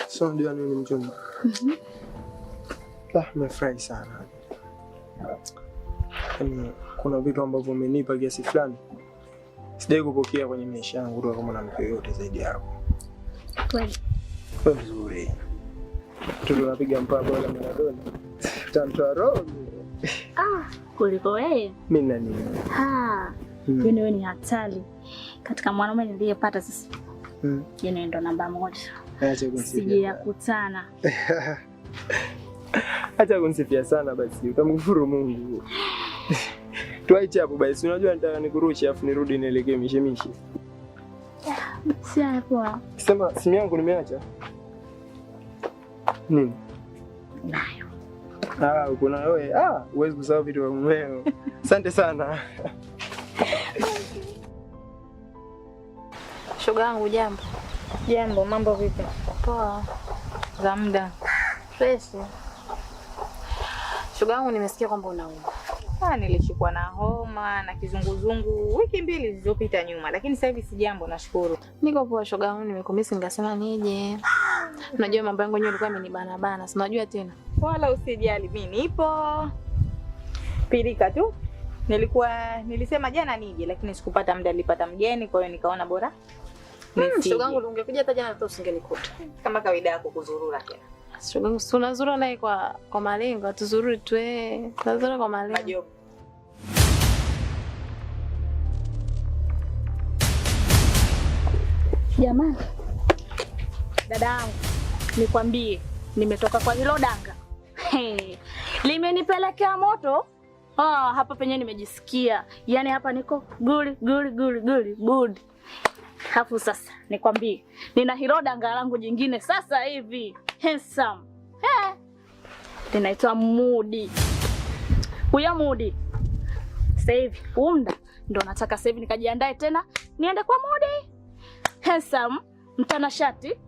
So ndio ni mjomba. Nimefurahi sana. Yaani kuna vitu ambavyo umenipa kiasi fulani sijai kupokea kwenye maisha yangu kutoka kwa mwanamke yote zaidi yako. Kweli. Kwa vizuri. Tunapiga mpaka wala Maradona. Tantoa roho. Kuliko wewe? Mimi nani? Wewe ni hatari. Katika mwanaume niliyepata sasa. Yeye ndo namba 1. Sijakutana. Acha kunisifia sana basi, utamkufuru Mungu. Tuache hapo basi, unajua nataka nikurushe afu nirudi nielekee mishemishe. Si hapo. Sema simu yangu nimeacha. Nini? Nayo. Uko na wewe? Huwezi kusahau vitu vya mumeo. Asante sana. Shoga yangu jambo. Jambo, mambo vipi? Poa. Za muda. Fresh. Shoga yangu nimesikia kwamba unaumwa. Nilishikwa na homa na kizunguzungu wiki 2 zilizopita nyuma, lakini sasa hivi si jambo, nashukuru. Niko poa shoga yangu, nimekumisi nikasema nije. Unajua mambo yangu yenyewe yalikuwa yamenibana, si unajua tena. Wala usijali, mimi nipo. Pilika tu. Nilisema jana nije, lakini sikupata muda, nilipata mgeni, kwa hiyo nikaona bora. Shoga yangu ungekuja hata jana usingenikuta. Kama kawaida yako kuzurura tena. Shoga yangu tunazurura naye kwa malengo, tuzururi tu tunazurura kwa malengo. Jamani. Dadangu, nikwambie, nimetoka kwa hilo danga. Limenipelekea moto. Hapa penye nimejisikia. Yaani hapa niko good. Hafu sasa nikwambie, nina hilo danga langu jingine sasa hivi. Handsome. Linaitwa Mudi. Huyo Mudi. Sasa hivi umda ndo nataka sasa hivi nikajiandae tena niende kwa Mudi. Handsome, mtanashati,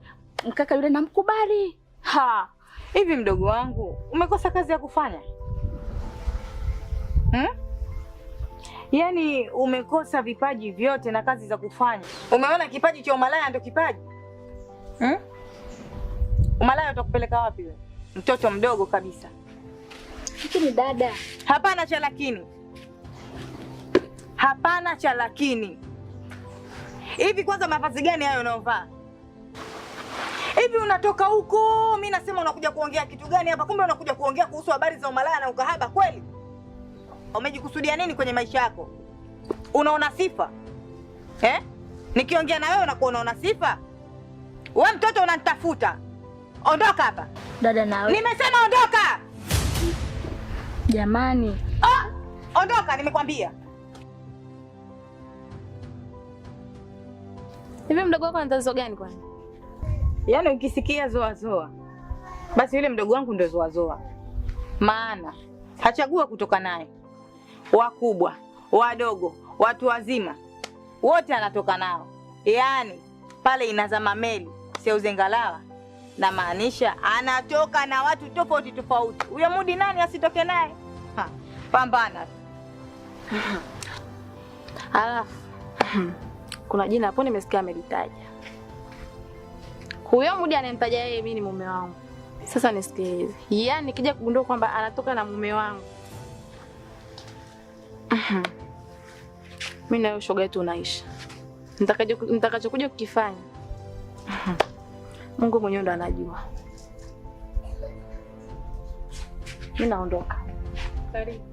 mkaka yule namkubali. Hivi mdogo wangu, umekosa kazi ya kufanya? Yaani umekosa vipaji vyote na kazi za kufanya. Umeona kipaji cha umalaya ndio kipaji? Umalaya utakupeleka wapi wewe? Mtoto mdogo kabisa. Lakini dada, hapana cha lakini. Hapana cha lakini. Hivi kwanza mavazi gani hayo unaovaa? Hivi unatoka huko, mimi nasema unakuja kuongea kitu gani hapa? Kumbe unakuja kuongea kuhusu habari za umalaya na ukahaba kweli? Umejikusudia nini kwenye maisha yako? Unaona sifa? Nikiongea na wewe unaona sifa? Wewe mtoto unanitafuta. Ondoka hapa. Dada nawe. Nimesema ondoka. Jamani. Ondoka nimekwambia. Hivi mdogo wako ana tatizo gani kwani? Yaani ukisikia zoa, basi yule mdogo wangu ndio zoa. Maana hachagua kutoka naye. Wakubwa, wadogo, watu wazima, wote anatoka nao. Yaani pale inazama meli, sio uzengalawa. Na maanisha anatoka na watu tofauti. Huyo Mudi nani asitoke naye? Pambana. Alafu kuna jina hapo nimesikia amelitaja. Huyo Mudi anamtaja yeye, mimi ni mume wangu. Sasa nisikilize. Yaani nikija kugundua kwamba anatoka na mume wangu, mimi na shoga yetu unaisha. Nitakachokuja kukifanya, Mungu mwenyewe ndo anajua. Mimi naondoka. Karibu.